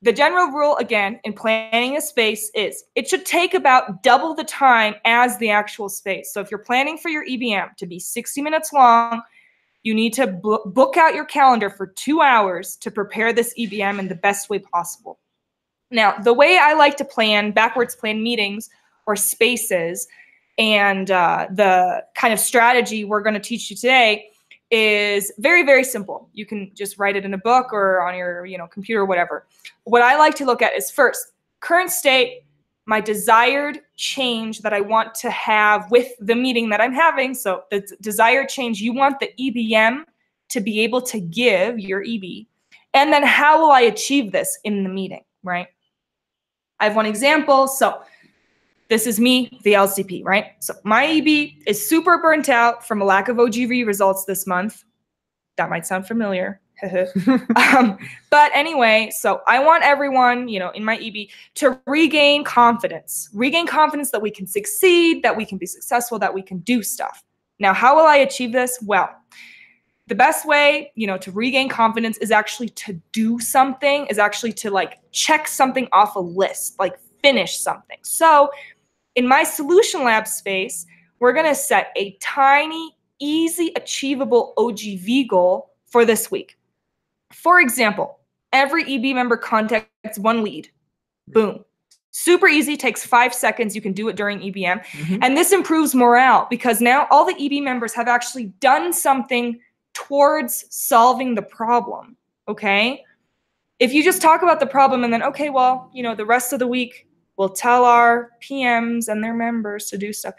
the general rule again in planning a space is it should take about double the time as the actual space. So if you're planning for your EBM to be 60 minutes long, you need to book out your calendar for 2 hours to prepare this EBM in the best way possible. Now, the way I like to backwards plan meetings or spaces, and the kind of strategy we're going to teach you today is very, very simple. You can just write it in a book or on your computer or whatever. What I like to look at is first, current state, my desired change that I want to have with the meeting that I'm having. So the desired change, you want the EBM to be able to give your EB. And then how will I achieve this in the meeting, right? I have one example. So this is me, the LCP, right? So my EB is super burnt out from a lack of OGV results this month. That might sound familiar. But anyway, so I want everyone, in my EB to regain confidence that we can succeed, that we can be successful, that we can do stuff. Now, how will I achieve this? Well, the best way, to regain confidence is actually to do something, is actually to check something off a list, finish something. So in my solution lab space, we're going to set a tiny, easy, achievable OGV goal for this week. For example, every EB member contacts one lead. Boom. Super easy, takes 5 seconds. You can do it during EBM. Mm-hmm. And this improves morale because now all the EB members have actually done something towards solving the problem, okay? If you just talk about the problem and then, okay, well, the rest of the week, we'll tell our PMs and their members to do stuff.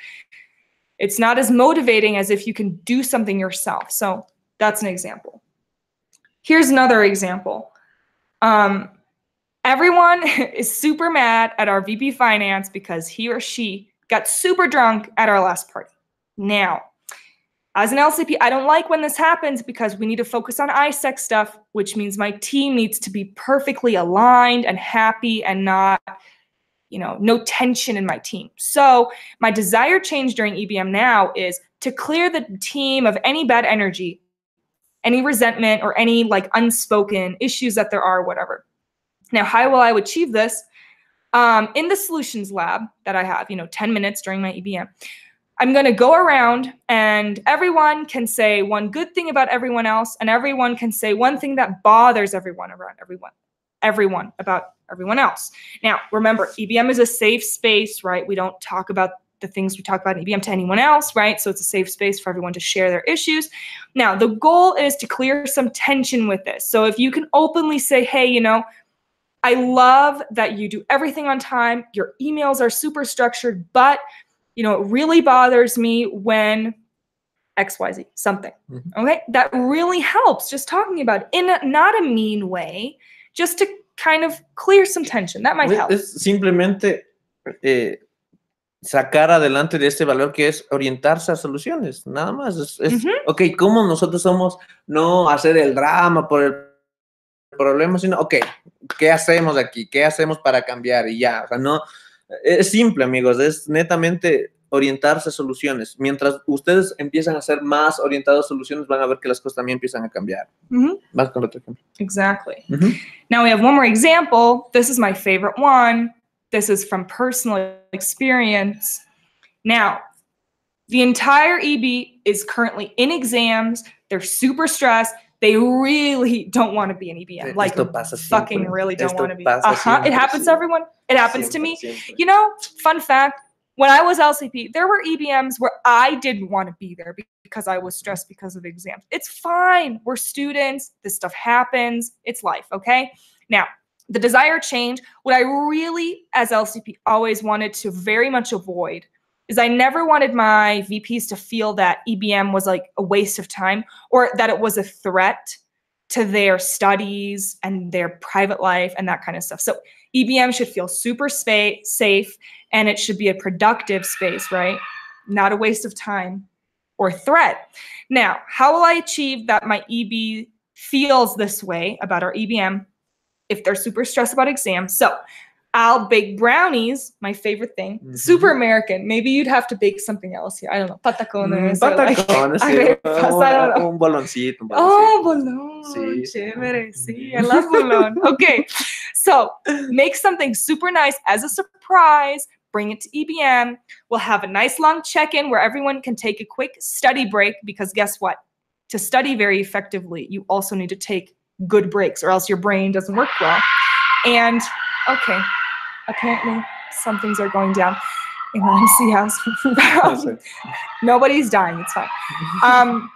It's not as motivating as if you can do something yourself. So that's an example. Here's another example. Everyone is super mad at our VP Finance because he or she got super drunk at our last party. Now, as an LCP, I don't like when this happens because we need to focus on ISEC stuff, which means my team needs to be perfectly aligned and happy and not, no tension in my team. So my desired change during EBM now is to clear the team of any bad energy, any resentment, or any unspoken issues that there are, whatever. Now, how will I achieve this? In the solutions lab that I have, 10 minutes during my EBM, I'm going to go around and everyone can say one good thing about everyone else, and everyone can say one thing that bothers everyone about everyone else. Now, remember, EBM is a safe space, right? We don't talk about the things we talk about in EBM to anyone else, right? So it's a safe space for everyone to share their issues. Now, the goal is to clear some tension with this. So if you can openly say, hey, I love that you do everything on time. Your emails are super structured, but it really bothers me when XYZ, something. Okay? That really helps, just talking about it in not a mean way, just to kind of clear some tension. That might help. Es simplemente sacar adelante de este valor que es orientarse a soluciones, nada más. Ok, ¿cómo nosotros somos no hacer el drama por el problema, sino, ok, ¿qué hacemos aquí? ¿Qué hacemos para cambiar? Y ya, o sea, no, es simple, amigos, es netamente orientarse a soluciones. Mientras ustedes empiezan a ser más orientados a soluciones, van a ver que las cosas también empiezan a cambiar. Vas con otro ejemplo. Exactly. Now we have one more example. This is my favorite one. This is from personal experience. Now, the entire EB is currently in exams. They're super stressed. They really don't want to be an EBM. Fucking really don't want to be. It happens to everyone. It happens to me. Fun fact, when I was LCP, there were EBMs where I didn't want to be there because I was stressed because of exams. It's fine. We're students. This stuff happens. It's life, okay? Now, the desired change, what I really, as LCP, always wanted to very much avoid is I never wanted my VPs to feel that EBM was a waste of time or that it was a threat to their studies and their private life and that kind of stuff. So EBM should feel super safe and it should be a productive space, right? Not a waste of time or threat. Now, how will I achieve that my EB feels this way about our EBM if they're super stressed about exams. So I'll bake brownies, my favorite thing. Super American. Maybe you'd have to bake something else here. I don't know. Patacones. Patacones, sí. Un boloncito. Oh, bolón. Sí. Chévere. Sí, I love bolón. Okay. So make something super nice as a surprise. Bring it to EBM. We'll have a nice long check-in where everyone can take a quick study break, because guess what? To study very effectively, you also need to take good breaks, or else your brain doesn't work well. And, okay. Apparently, some things are going down in the MC house. Nobody's dying. It's fine.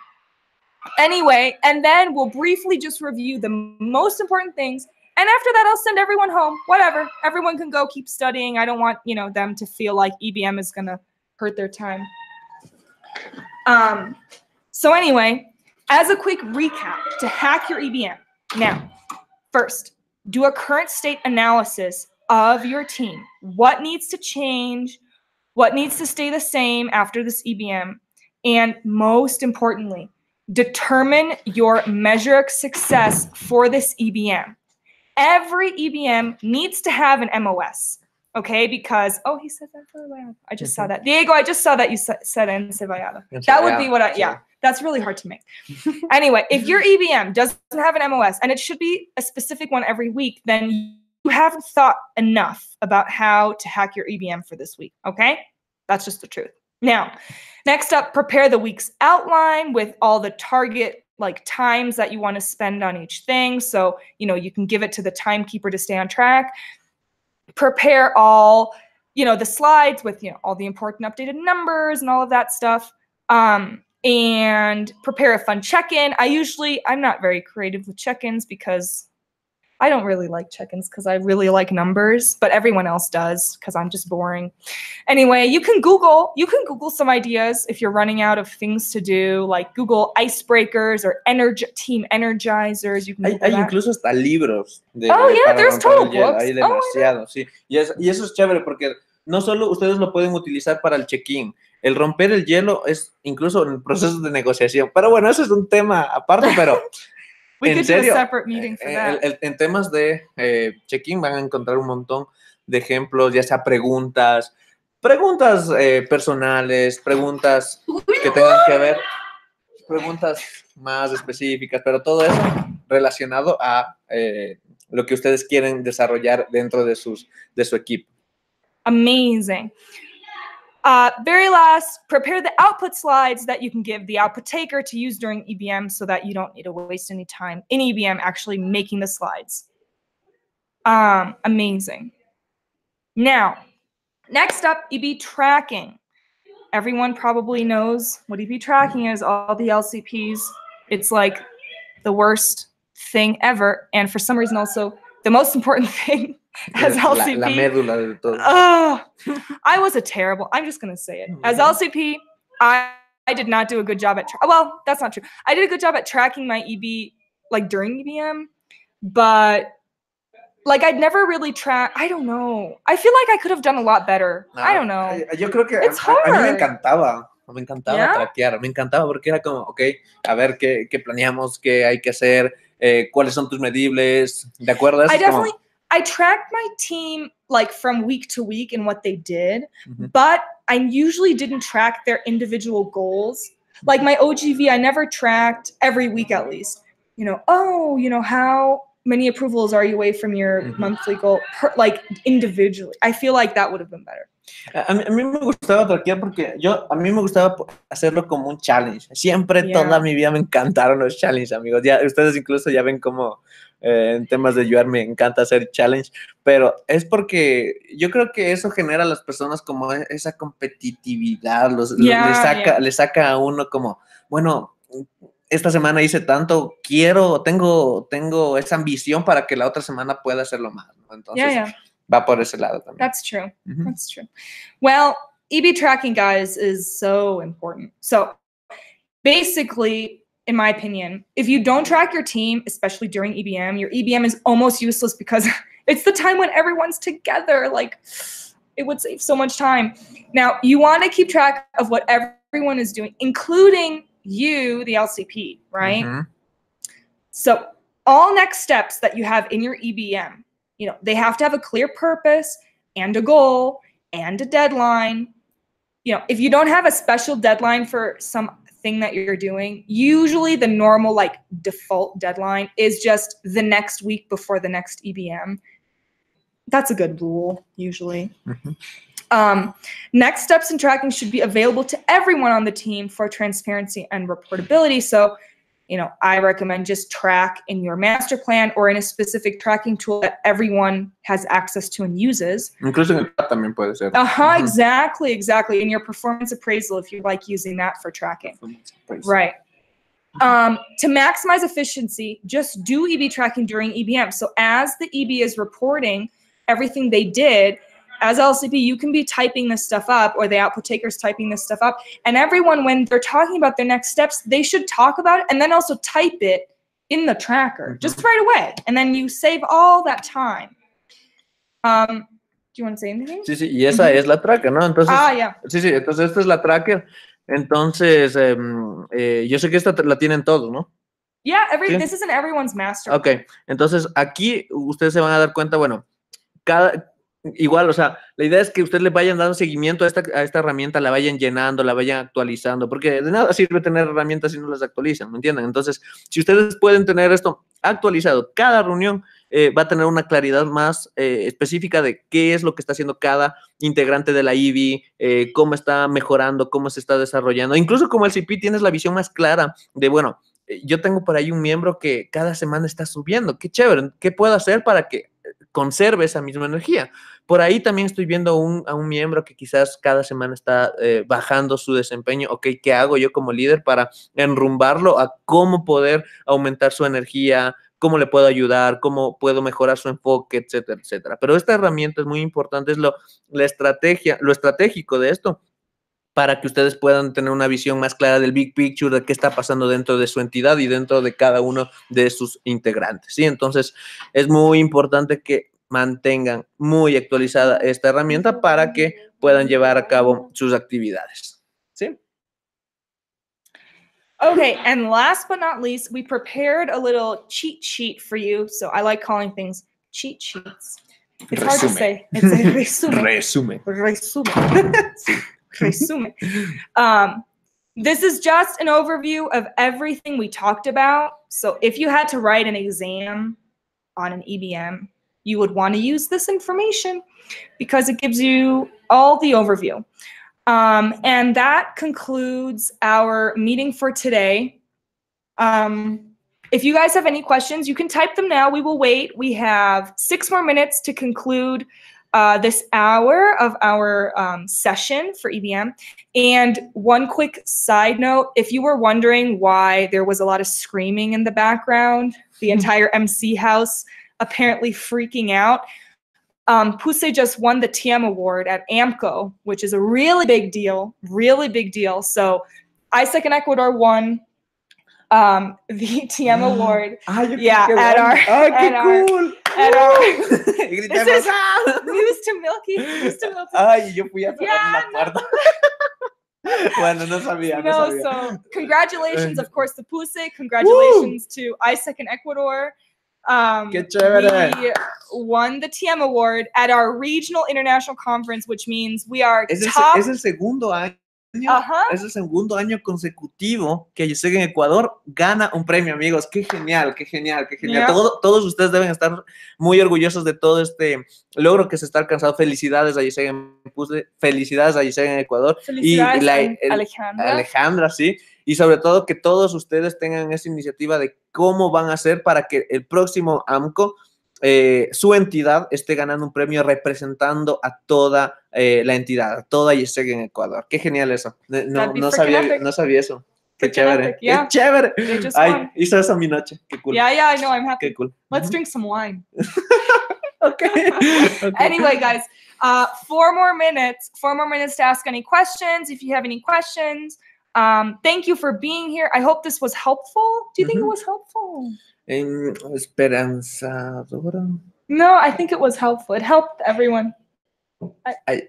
Anyway, and then we'll briefly just review the most important things. And after that, I'll send everyone home. Whatever. Everyone can go keep studying. I don't want, them to feel like EBM is going to hurt their time. So anyway, as a quick recap to hack your EBM. Now, first, do a current state analysis of your team. What needs to change? What needs to stay the same after this EBM? And most importantly, determine your measure of success for this EBM. Every EBM needs to have an MOS, okay? Because, oh, he said that for a while. I just saw that. Diego, I just saw that you said enceballado. That would be what yeah. That's really hard to make. Anyway, if your EBM doesn't have an MOS, and it should be a specific one every week, then you haven't thought enough about how to hack your EBM for this week, okay? That's just the truth. Now, next up, prepare the week's outline with all the target times that you want to spend on each thing. So, you can give it to the timekeeper to stay on track. Prepare all, the slides with, all the important updated numbers and all of that stuff. And prepare a fun check-in. I'm not very creative with check-ins because I don't really like check-ins because I really like numbers, but everyone else does because I'm just boring. Anyway, you can Google some ideas if you're running out of things to do, like Google icebreakers or team energizers. You can hay incluso hasta libros. There's total books. Hay demasiado, sí. Y eso es chévere porque no solo ustedes lo pueden utilizar para el check-in. El romper el hielo es incluso en procesos de negociación. Pero bueno, eso es un tema aparte, pero... En serio, en temas de check-in van a encontrar un montón de ejemplos, ya sea preguntas personales, preguntas que tengan que ver, preguntas más específicas, pero todo eso relacionado a lo que ustedes quieren desarrollar dentro de su equipo. Amazing. Very last, prepare the output slides that you can give the output taker to use during EBM so that you don't need to waste any time in EBM actually making the slides. Amazing. Now, next up, EB tracking. Everyone probably knows what EB tracking is, all the LCPs. It's like the worst thing ever. And for some reason also, the most important thing as LCP. La médula de todo. I was I'm just going to say it. As LCP, I did not do a good job at, well, that's not true. I did a good job at tracking my EB, during EBM, but, I'd never really tracked, I don't know. I feel like I could have done a lot better. I don't know. Yo creo que it's hard. A mí me encantaba traquear, me encantaba porque era como, a ver qué planeamos, qué hay que hacer, cuáles son tus medibles, ¿de acuerdo? I tracked my team from week to week and what they did, but I usually didn't track their individual goals. Like my OGV, I never tracked every week at least. How many approvals are you away from your monthly goal, individually. I feel like that would have been better. A mí me gustaba traquear porque a mí me gustaba hacerlo como un challenge. Siempre toda mi vida me encantaron los challenges, amigos. Ya, ustedes incluso ya ven cómo en temas de UR me encanta hacer challenge, pero es porque yo creo que eso genera a las personas como esa competitividad, le saca a uno como, bueno, esta semana hice tanto, tengo esa ambición para que la otra semana pueda hacerlo más, ¿no? Entonces, va por ese lado también. That's true. That's true. Well, EB tracking, guys, is so important. So, basically, in my opinion, if you don't track your team, especially during EBM, your EBM is almost useless because it's the time when everyone's together. It would save so much time. Now, you want to keep track of what everyone is doing, including you, the LCP, right? So all next steps that you have in your EBM, they have to have a clear purpose and a goal and a deadline. If you don't have a special deadline for something that you're doing, usually the normal default deadline is just the next week before the next EBM. That's a good rule, usually. Mm-hmm. Next steps and tracking should be available to everyone on the team for transparency and reportability. So, I recommend just track in your master plan or in a specific tracking tool that everyone has access to and uses. Incluso en el chat también puede ser. Exactly. In your performance appraisal, if you like using that for tracking. Right. To maximize efficiency, just do EB tracking during EBM. So as the EB is reporting everything they did, as LCP, you can be typing this stuff up, or the output taker's typing this stuff up. And everyone, when they're talking about their next steps, they should talk about it and then also type it in the tracker, just right away. And then you save all that time. Do you want to say anything? Sí, y esa es la tracker, ¿no? Entonces, sí, entonces esta es la tracker. Entonces, yo sé que esta la tienen todos, ¿no? Yeah, this is in everyone's master. Ok, entonces aquí ustedes se van a dar cuenta, bueno, igual, o sea, la idea es que ustedes le vayan dando seguimiento a esta herramienta, la vayan llenando, la vayan actualizando, porque de nada sirve tener herramientas si no las actualizan, ¿me entienden? Entonces, si ustedes pueden tener esto actualizado, cada reunión va a tener una claridad más específica de qué es lo que está haciendo cada integrante de la IBI, cómo está mejorando, cómo se está desarrollando. Incluso como el CP tienes la visión más clara de, bueno, yo tengo por ahí un miembro que cada semana está subiendo, qué chévere, ¿qué puedo hacer para que conserve esa misma energía? Por ahí también estoy viendo a un miembro que quizás cada semana está bajando su desempeño. Ok, ¿qué hago yo como líder para enrumbarlo a cómo poder aumentar su energía? ¿Cómo le puedo ayudar? ¿Cómo puedo mejorar su enfoque? Etcétera, etcétera. Pero esta herramienta es muy importante, es lo estratégico de esto, para que ustedes puedan tener una visión más clara del big picture, de qué está pasando dentro de su entidad y dentro de cada uno de sus integrantes, ¿sí? Entonces, es muy importante que mantengan muy actualizada esta herramienta para que puedan llevar a cabo sus actividades, ¿sí? Okay, and last but not least, we prepared a little cheat sheet for you. So I like calling things cheat sheets. It's hard to say. It's a resume. Resume. This is just an overview of everything we talked about. So if you had to write an exam on an EBM, you would want to use this information because it gives you all the overview. And that concludes our meeting for today. If you guys have any questions, you can type them now. We will wait. We have 6 more minutes to conclude this hour of our session for EBM. And one quick side note, if you were wondering why there was a lot of screaming in the background, the entire MC house apparently freaking out, Puse just won the TM award at AMCO, which is a really big deal. So ISEC in Ecuador won the TM award. This is news to Milky. Ay, yo fui a cerrar la puerta. Bueno, no sabía. So congratulations, of course, to Puse. Congratulations to ISEC in Ecuador. Qué chévere. We won the TM award at our regional international conference, which means we are top. Es el segundo año. Es el segundo año consecutivo que ISEC en Ecuador gana un premio, amigos. Qué genial. Yeah. Todos ustedes deben estar muy orgullosos de todo este logro que se está alcanzando. Felicidades a ISEC en Ecuador. Felicidades a Alejandra, sí. Y sobre todo que todos ustedes tengan esa iniciativa de cómo van a hacer para que el próximo AMCO su entidad esté ganando un premio representando a toda la entidad, a toda ISEC en Ecuador. Qué genial eso. No sabía eso. Qué chévere. Yeah. Qué chévere. Ay, hizo eso mi noche. Qué cool. Yeah, I know. I'm happy. Qué cool. Let's drink some wine. Okay. Anyway, guys, 4 more minutes to ask any questions. If you have any questions, thank you for being here. I hope this was helpful. Do you think it was helpful? Esperanzadora. No, I think it was helpful. It helped everyone. I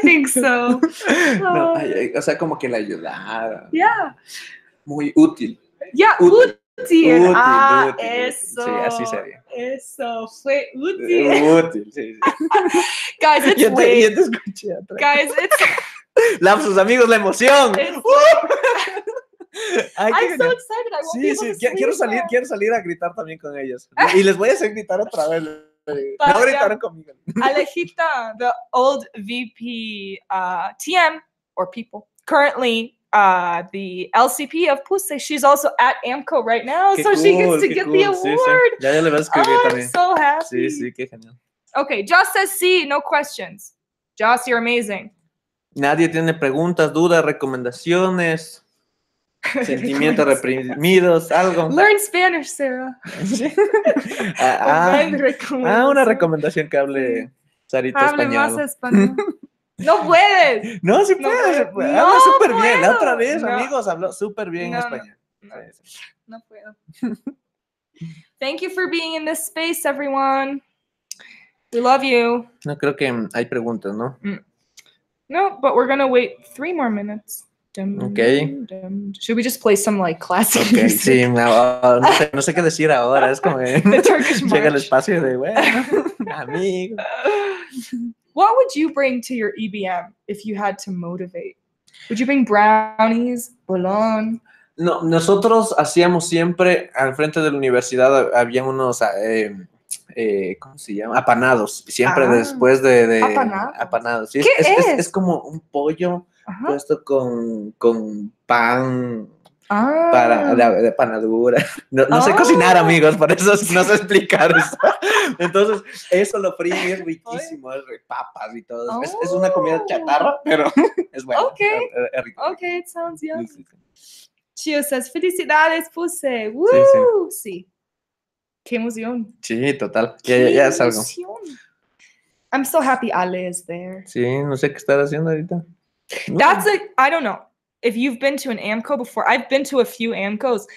think so. No, o sea, como que la ayudaron. Yeah. Muy útil. Yeah, Útil. útil. Útil, Ah, útil, útil. eso. Sí, así sería. Eso fue útil. Útil, sí, sí. Guys, it's Ya late. te escuché atrás. Guys, it's. Lapsus, amigos, la emoción. it's Ay, qué I'm so genial. excited. I won't Sí, be able sí, to sleep now. quiero salir a gritar también con ellos. Y les voy a hacer gritar otra vez. But, No gritaron yeah. conmigo. Alejita, the old VP TM or people, currently the LCP of Puse. She's also at AMCO right now, Qué so she gets cool, to qué get cool. the Sí, award. sí. Ya le vas a escribir Oh, I'm también. so happy. Sí, sí, qué genial. Okay, Joss says C, no questions. Joss, you're amazing. Nadie tiene preguntas, dudas, recomendaciones, sentimientos reprimidos, algo. Learn Spanish, Sarah. Una recomendación que hable Sarita Hable más español. español. No puedes. No, sí No puede, se puedo. puede. No Habla súper bien. La puedo. otra vez, No. amigos, habló súper bien No, español. no. Sí, sí. No puedo. Thank you for being in this space, everyone. We love you. No creo que hay preguntas, ¿no? No, but we're gonna wait 3 more minutes. Okay. Should we just play some like classic Okay, music? sí, no sé qué decir ahora. Es como que The Turkish llega el march. espacio de, bueno, amigo. What would you bring to your EBM if you had to motivate? Would you bring brownies, bolón? No, nosotros hacíamos siempre, al frente de la universidad, había unos, ¿cómo se llama? Apanados. Siempre después de apanados. Sí, ¿Qué es? Es como un pollo puesto con pan de panadura. No sé cocinar, amigos, por eso no sé explicar eso. Entonces, eso lo fríen y es riquísimo, es papas y todo. Es una comida chatarra, pero es bueno. Okay. Es rico. Okay, it sounds yummy. Sí, sí. Chio says, felicidades, Puse. Woo! Sí. Qué emoción. Sí, total. Ya es algo. I'm so happy Ale is there. Sí, no sé qué estar haciendo ahorita. That's I don't know. If you've been to an AMCO before, I've been to a few AMCOs.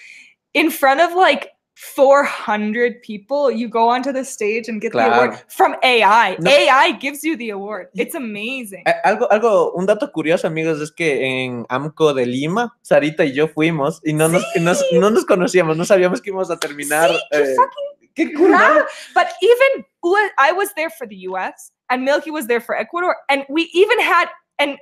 In front of like 400 people, you go onto the stage and get the award from AI. No. AI gives you the award. It's amazing. Un dato curioso, amigos, es que en AMCO de Lima, Sarita y yo fuimos y no nos conocíamos, no sabíamos que íbamos a terminar. Qué cool, ¿no? But even I was there for the US and Milky was there for Ecuador, and we even had an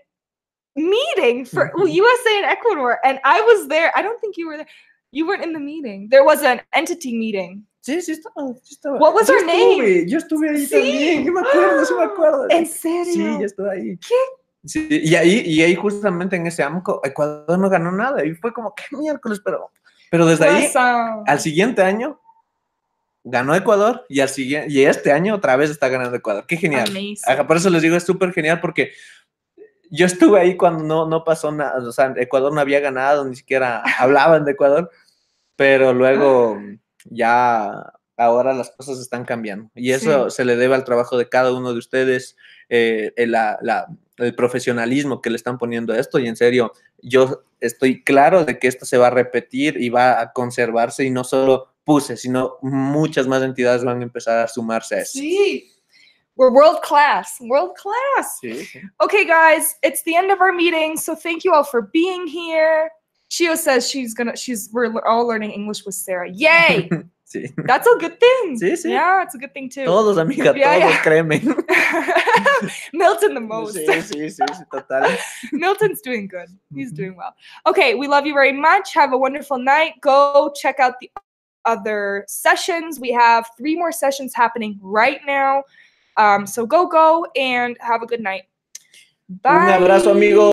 meeting for USA and Ecuador, and I was there. I don't think you were there. You weren't in the meeting. There was an entity meeting. Sí, estaba. What was her name? Yo estuve ahí también. Yo me acuerdo. ¿En serio? Sí, yo estuve ahí. ¿Qué? Sí, y ahí justamente en ese AMCO, Ecuador no ganó nada. Y fue como, ¿qué miércoles? Pero desde ahí, al siguiente año, ganó Ecuador y este año otra vez está ganando Ecuador. Qué genial. Por eso les digo, es súper genial porque yo estuve ahí cuando no pasó nada, o sea, Ecuador no había ganado, ni siquiera hablaban de Ecuador, pero luego ya ahora las cosas están cambiando y eso se le debe al trabajo de cada uno de ustedes, el profesionalismo que le están poniendo a esto y en serio, yo estoy claro de que esto se va a repetir y va a conservarse y no solo Puse, sino muchas más entidades van a empezar a sumarse a eso. Sí. We're world class. Sí. Okay, guys, it's the end of our meeting. So thank you all for being here. Chio says we're all learning English with Sarah. Yay! Sí. That's a good thing. Sí. Yeah, it's a good thing too. Todos, amiga, todos, créeme. Milton the most. Sí, total. Milton's doing good. He's doing well. Okay, we love you very much. Have a wonderful night. Go check out the other sessions. We have 3 more sessions happening right now. So go and have a good night. Bye. Un abrazo, amigo.